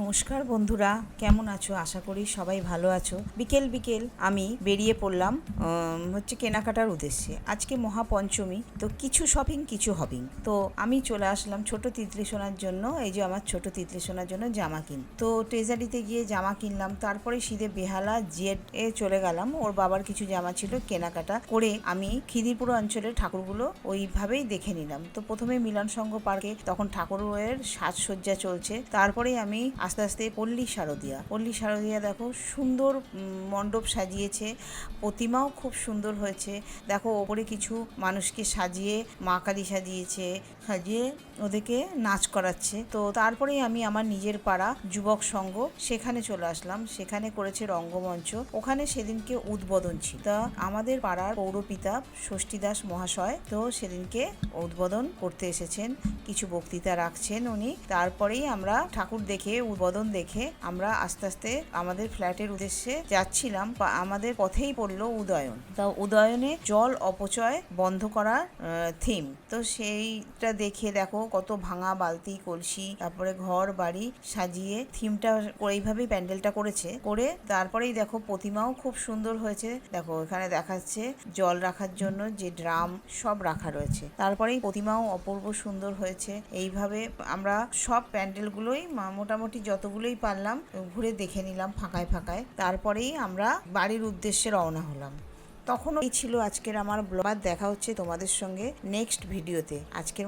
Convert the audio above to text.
নমস্কার বন্ধুরা, কেমন আছো? আশা করি সবাই ভালো আছো। বিকেল বিকেল আমি বেরিয়ে পড়লাম কেনাকাটার উদ্দেশ্যে। আজকে মহাপঞ্চমী, তো কিছু শপিং কিছু হবিং। তো আমি চলে আসলাম ছোট তিতলি সোনার জন্য। এই যে আমার ছোট তিতলি সোনার জন্য জামা তো ট্রেজারিতে গিয়ে জামা কিনলাম। তারপরে সিধে বেহালা জেড এ চলে গেলাম। ওর বাবার কিছু জামা ছিল, কেনাকাটা করে আমি খিদিরপুর অঞ্চলের ঠাকুরগুলো ওইভাবেই দেখে নিলাম। তো প্রথমে মিলন সংঘ পার্কে তখন ঠাকুরের সাজসজ্জা চলছে। তারপরেই আমি আস্তে আস্তে পল্লী শারদিয়া দেখো সুন্দর মণ্ডপ সাজিয়েছে, প্রতিমাও খুব সুন্দর হয়েছে। দেখো ওপরে কিছু মানুষকে সাজিয়ে মা কালী সাজিয়ে ওদেরকে নাচ করাচ্ছে। তো তারপরেই আমি আমার নিজের পাড়া যুবক সংঘ সেখানে চলে আসলাম। সেখানে করেছে রঙ্গমঞ্চ, ওখানে সেদিনকে উদ্বোধন ছিল। তা আমাদের পাড়ার পৌরপিতা ষষ্ঠী দাস মহাশয় তো সেদিনকে উদ্বোধন করতে এসেছেন, কিছু বক্তৃতা রাখছেন উনি। তারপরেই আমরা ঠাকুর দেখে উদ্বোধন দেখে আমরা আস্তে আস্তে আমাদের ফ্ল্যাটের উদ্দেশ্যে যাচ্ছিলাম। আমাদের পথেই পড়লো উদয়ন। তা উদয়নে জল অপচয় বন্ধ করার থিম। তো সেইটা দেখে দেখো কত ভাঙা বালতি কলসি, তারপরে ঘর বাড়ি সাজিয়ে থিমটা এইভাবেই প্যান্ডেলটা করেছে। করে তারপরেই দেখো প্রতিমাও খুব সুন্দর হয়েছে। দেখো এখানে দেখাচ্ছে জল রাখার জন্য যে ড্রাম সব রাখা রয়েছে। তারপরেই প্রতিমাও অপূর্ব সুন্দর হয়েছে। এইভাবে আমরা সব প্যান্ডেলগুলোই মোটামুটি যতগুলোই পারলাম ঘুরে দেখে নিলাম ফাঁকায়। তারপরেই আমরা বাড়ির উদ্দেশ্যে রওনা হলাম। তখন এই ছিল আজকের আমার ব্লগ। দেখা হচ্ছে তোমাদের সঙ্গে নেক্সট ভিডিওতে। আজকের